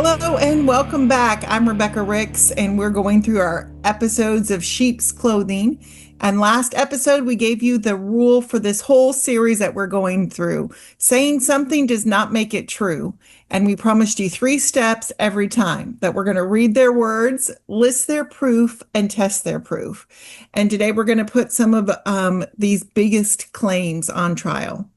Hello and welcome back. I'm Rebecca Ricks, and we're going through our episodes of Sheep's Clothing. And last episode, we gave you the rule for this whole series that we're going through. Saying something does not make it true. And we promised you 3 steps every time that we're going to read their words, list their proof, and test their proof. And today we're going to put some of these biggest claims on trial.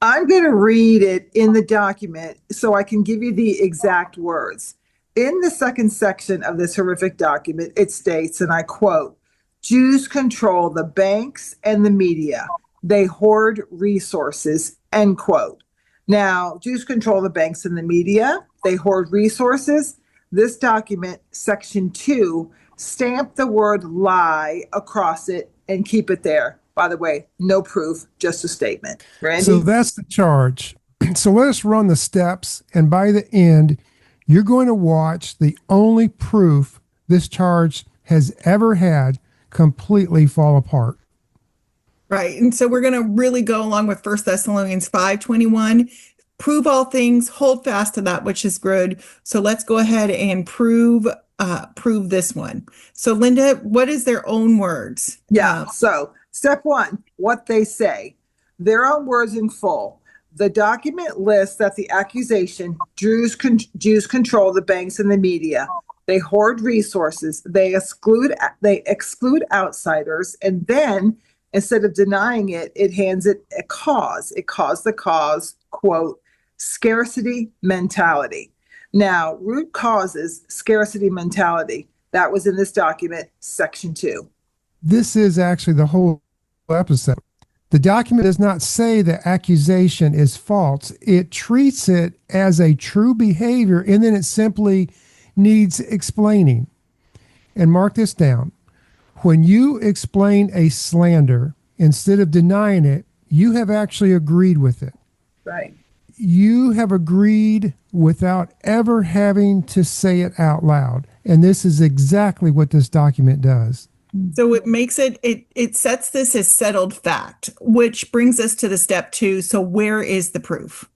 I'm going to read it in the document so I can give you the exact words. In the second section of this horrific document, it states, and I quote, "Jews control the banks and the media. They hoard resources," end quote. Now, Jews control the banks and the media. They hoard resources. This document, section 2, stamp the word lie across it and keep it there. By the way, no proof, just a statement. Randy? So that's the charge. So let us run the steps, and by the end, you're going to watch the only proof this charge has ever had completely fall apart. Right. And so we're going to really go along with 1 Thessalonians 5:21. Prove all things, hold fast to that which is good. So let's go ahead and prove this one. So Linda, what is their own words? So step 1, what they say. Their own words in full. The document lists that the accusation, Jews control the banks and the media. They hoard resources. They exclude outsiders. And then instead of denying it, it hands it a cause. It calls the cause, quote, scarcity mentality. Now, root causes scarcity mentality. That was in this document, section 2. This is actually the whole episode. The document does not say the accusation is false. It treats it as a true behavior, and then it simply needs explaining. And mark this down. When you explain a slander, instead of denying it, you have actually agreed with it. Right. You have agreed without ever having to say it out loud. And this is exactly what this document does. So it makes it sets this as settled fact, which brings us to the step 2. So where is the proof?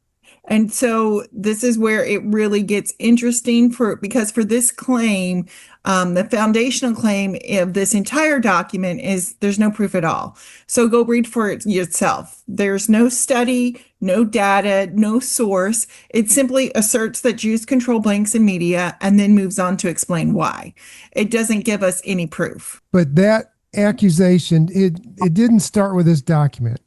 And so this is where it really gets interesting because for this claim, the foundational claim of this entire document is there's no proof at all. So go read for it yourself. There's no study, no data, no source. It simply asserts that Jews control banks and media and then moves on to explain why. It doesn't give us any proof. But that accusation, it didn't start with this document.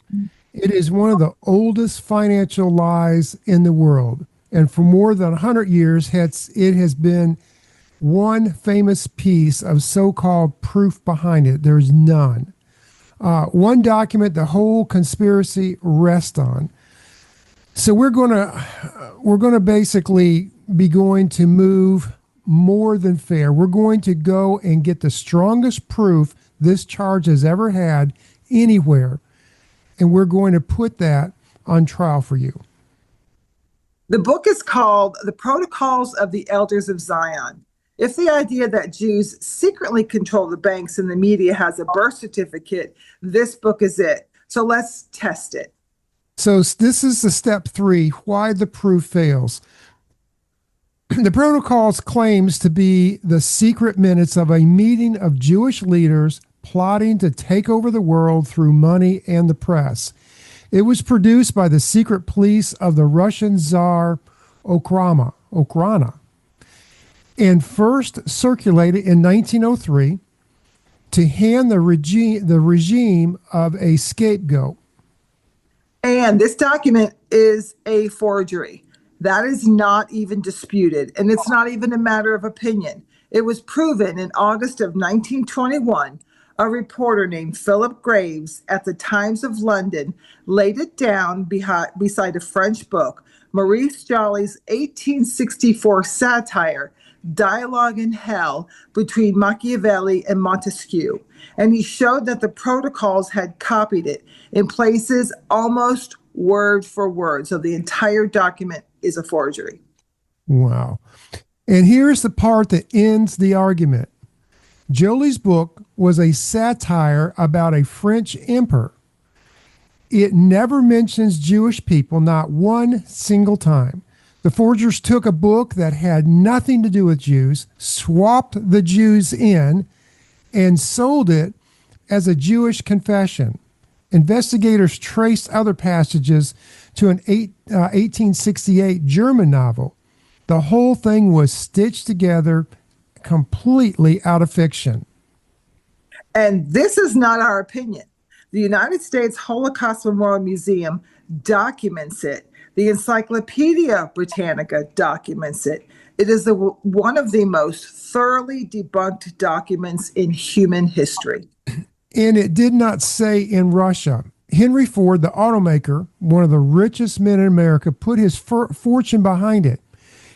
It is one of the oldest financial lies in the world. And for more than 100 years, it has been one famous piece of so-called proof behind it. There's none. One document the whole conspiracy rests on. So we're going to basically be going to move more than fair. We're going to go and get the strongest proof this charge has ever had anywhere. And we're going to put that on trial for you. The book is called The Protocols of the Elders of Zion. If the idea that Jews secretly control the banks and the media has a birth certificate, this book is it. So let's test it. So this is the step 3, why the proof fails. The Protocols claims to be the secret minutes of a meeting of Jewish leaders plotting to take over the world through money and the press. It was produced by the secret police of the Russian Tsar Okhrana, and first circulated in 1903 to hand the regime of a scapegoat. And this document is a forgery. That is not even disputed, and it's not even a matter of opinion. It was proven in August of 1921. A reporter named Philip Graves at the Times of London laid it down beside a French book, Maurice Joly's 1864 satire, Dialogue in Hell, between Machiavelli and Montesquieu. And he showed that the protocols had copied it in places almost word for word. So the entire document is a forgery. Wow. And here's the part that ends the argument. Joly's book was a satire about a French emperor. It never mentions Jewish people, not one single time. The forgers took a book that had nothing to do with Jews, swapped the Jews in, and sold it as a Jewish confession. Investigators traced other passages to an 1868 German novel. The whole thing was stitched together completely out of fiction. And this is not our opinion. The United States Holocaust Memorial Museum documents it. The Encyclopedia Britannica documents it. It is one of the most thoroughly debunked documents in human history. And it did not say in Russia. Henry Ford, the automaker, one of the richest men in America, put his fortune behind it.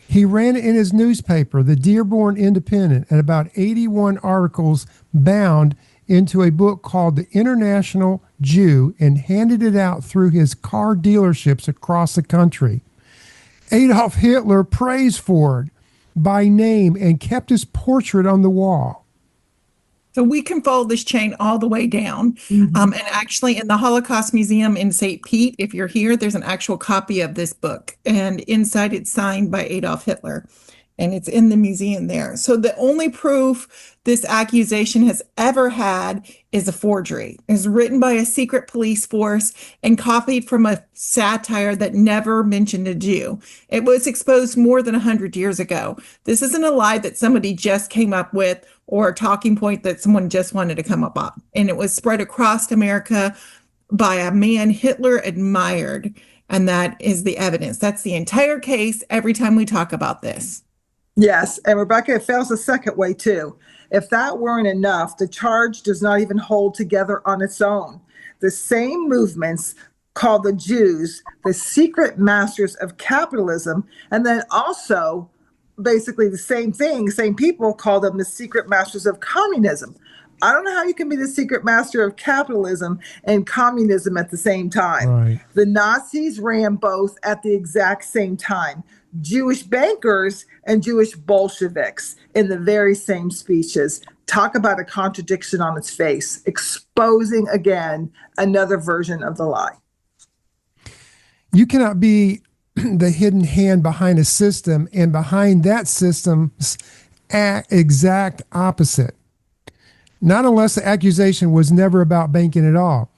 He ran it in his newspaper, the Dearborn Independent, and about 81 articles bound into a book called The International Jew, and handed it out through his car dealerships across the country. Adolf Hitler praised Ford by name and kept his portrait on the wall. So we can follow this chain all the way down. And actually, in the Holocaust Museum in St. Pete, if you're here, there's an actual copy of this book. And inside it's signed by Adolf Hitler. And it's in the museum there. So the only proof this accusation has ever had is a forgery. It's written by a secret police force and copied from a satire that never mentioned a Jew. It was exposed more than 100 years ago. This isn't a lie that somebody just came up with or a talking point that someone just wanted to come up on. And it was spread across America by a man Hitler admired. And that is the evidence. That's the entire case every time we talk about this. Yes, and Rebecca, it fails the second way too. If that weren't enough, the charge does not even hold together on its own. The same movements call the Jews the secret masters of capitalism, and then also basically the same thing, same people call them the secret masters of communism. I don't know how you can be the secret master of capitalism and communism at the same time. Right. The Nazis ran both at the exact same time. Jewish bankers and Jewish Bolsheviks in the very same speeches. Talk about a contradiction on its face, exposing again another version of the lie. You cannot be the hidden hand behind a system and behind that system's exact opposite. Not unless the accusation was never about banking at all.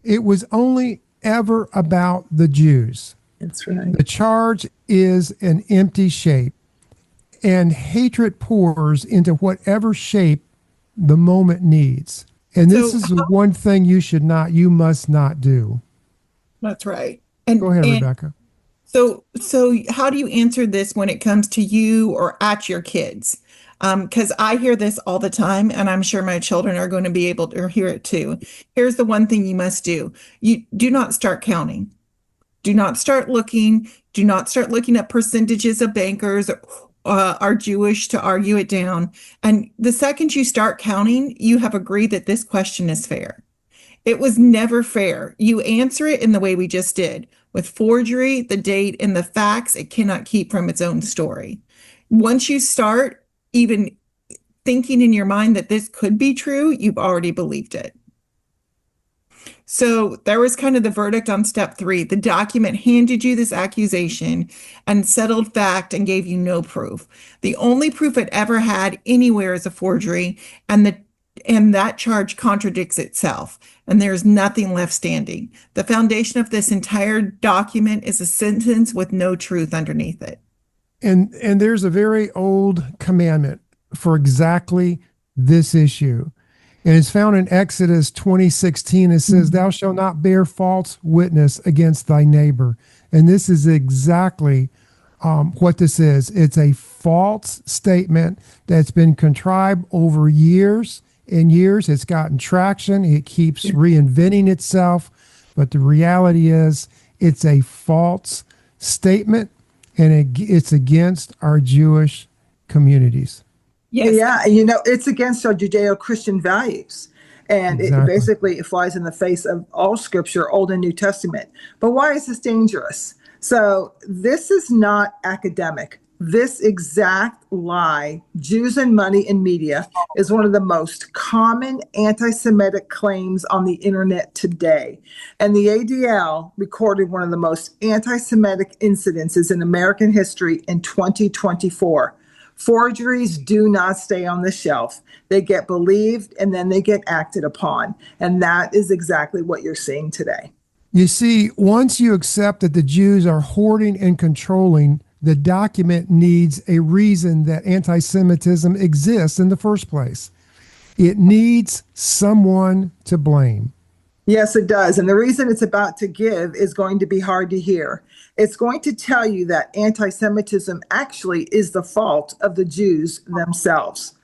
It was only ever about the Jews. That's right. The charge is an empty shape, and hatred pours into whatever shape the moment needs. And this is the one thing you must not do. That's right. And go ahead, Rebecca. So how do you answer this when it comes to you or at your kids? Because I hear this all the time, and I'm sure my children are going to be able to hear it too. Here's the one thing you must do. You do not start counting. Do not start looking. Do not start looking at percentages of bankers are Jewish to argue it down. And the second you start counting, you have agreed that this question is fair. It was never fair. You answer it in the way we just did. With forgery, the date, and the facts, it cannot keep from its own story. Once you start even thinking in your mind that this could be true, you've already believed it. So there was kind of the verdict on step 3. The document handed you this accusation and settled fact and gave you no proof. The only proof it ever had anywhere is a forgery, and that charge contradicts itself, and there's nothing left standing. The foundation of this entire document is a sentence with no truth underneath it. And there's a very old commandment for exactly this issue. And it's found in Exodus 20:16. It says, "Thou shalt not bear false witness against thy neighbor." And this is exactly what this is. It's a false statement that's been contrived over years and years. It's gotten traction. It keeps reinventing itself. But the reality is it's a false statement, and it's against our Jewish communities. Yes. Yeah, you know, it's against our Judeo-Christian values. And Exactly. it flies in the face of all scripture, Old and New Testament. But why is this dangerous? So this is not academic. This exact lie, Jews and money and media, is one of the most common anti-Semitic claims on the internet today. And the ADL recorded one of the most anti-Semitic incidences in American history in 2024. Forgeries do not stay on the shelf. They get believed and then they get acted upon. And that is exactly what you're seeing today. You see, once you accept that the Jews are hoarding and controlling, the document needs a reason that anti-Semitism exists in the first place. It needs someone to blame. Yes, it does. And the reason it's about to give is going to be hard to hear. It's going to tell you that anti-Semitism actually is the fault of the Jews themselves.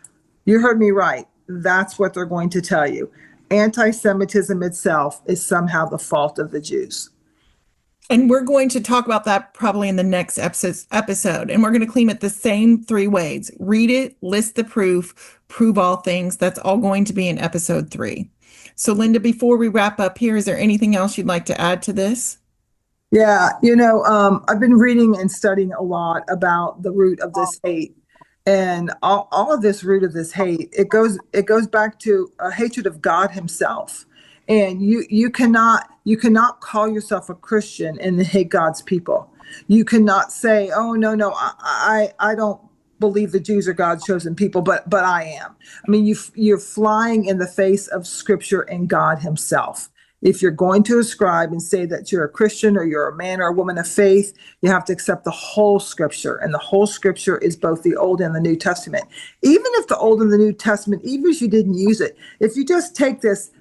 You heard me right. That's what they're going to tell you. Anti-Semitism itself is somehow the fault of the Jews. And we're going to talk about that probably in the next episode. And we're going to claim it the same three ways. Read it, list the proof, prove all things. That's all going to be in episode 3. So Linda, before we wrap up here, is there anything else you'd like to add to this? Yeah, I've been reading and studying a lot about the root of this hate. And all of this root of this hate, it goes back to a hatred of God himself. And you cannot call yourself a Christian and hate God's people. You cannot say, oh, no, I don't believe the Jews are God's chosen people, but I am. I mean, you're flying in the face of Scripture and God himself. If you're going to ascribe and say that you're a Christian or you're a man or a woman of faith, you have to accept the whole Scripture. And the whole Scripture is both the Old and the New Testament. Even if the Old and the New Testament, even if you didn't use it, if you just take this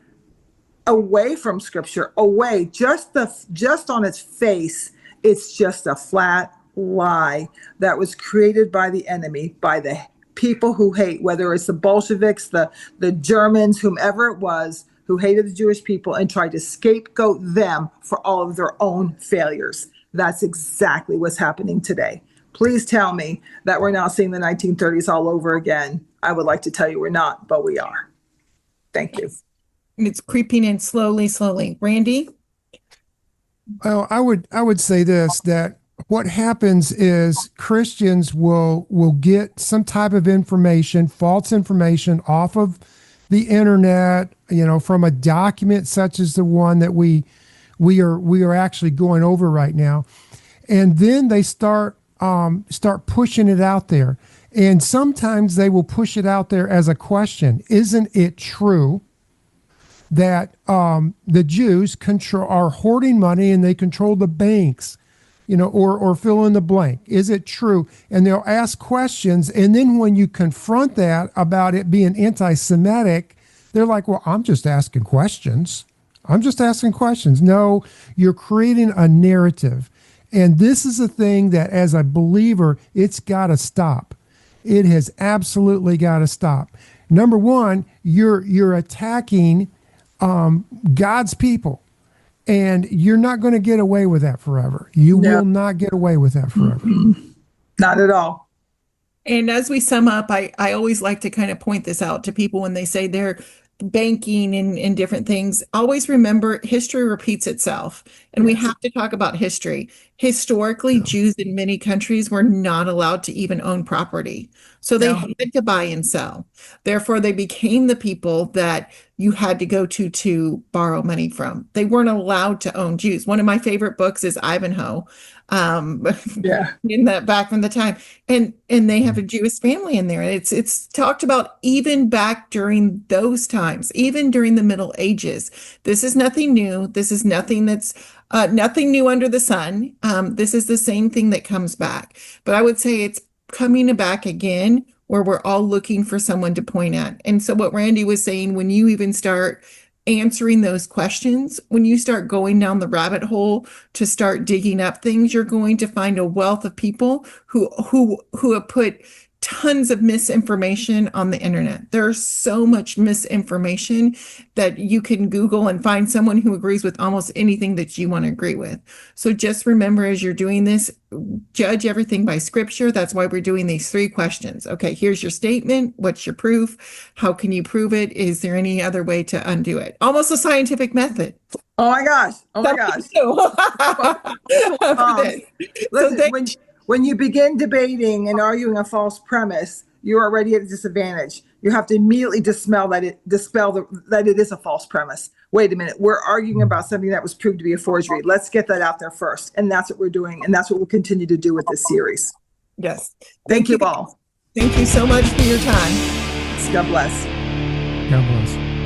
away from Scripture, away, just on its face, it's just a flat lie that was created by the enemy, by the people who hate, whether it's the Bolsheviks, the Germans, whomever it was, who hated the Jewish people and tried to scapegoat them for all of their own failures. That's exactly what's happening today. Please tell me that we're not seeing the 1930s all over again. I would like to tell you we're not, but we are. Thank you. It's creeping in slowly. Randy? Well, I would say this, that what happens is Christians will get some type of information, false information off of the internet, from a document such as the one that we are actually going over right now. And then they start pushing it out there. And sometimes they will push it out there as a question. Isn't it true that the Jews are hoarding money and they control the banks, or fill in the blank? Is it true? And they'll ask questions. And then when you confront that about it being anti-Semitic, they're like, well, I'm just asking questions. No, you're creating a narrative. And this is a thing that as a believer, it's got to stop. It has absolutely got to stop. Number one, you're attacking God's people. And you're not going to get away with that forever. You will not get away with that forever. Not at all. And as we sum up, I always like to kind of point this out to people when they say they're banking and different things. Always remember, history repeats itself. And we have to talk about history. Historically, Jews in many countries were not allowed to even own property. So they had to buy and sell. Therefore, they became the people that you had to go to borrow money from. They weren't allowed to own Jews. One of my favorite books is Ivanhoe. In that back from the time, and they have a Jewish family in there. It's talked about even back during those times, even during the Middle Ages. This is nothing new. This is nothing that's nothing new under the sun. This is the same thing that comes back. But I would say it's coming back again, where we're all looking for someone to point at. And so what Randy was saying, when you even start answering those questions, when you start going down the rabbit hole to start digging up things, you're going to find a wealth of people who have put tons of misinformation on the internet. There's so much misinformation that you can Google and find someone who agrees with almost anything that you want to agree with. So just remember, as you're doing this, judge everything by Scripture. That's why we're doing these 3 questions. Okay, here's your statement. What's your proof? How can you prove it? Is there any other way to undo it? Almost a scientific method. Oh my gosh. Listen, When you begin debating and arguing a false premise, you're already at a disadvantage. You have to immediately dispel that it is a false premise. Wait a minute, we're arguing about something that was proved to be a forgery. Let's get that out there first. And that's what we're doing. And that's what we'll continue to do with this series. Yes. Thank you all. Thank you so much for your time. God bless. God bless.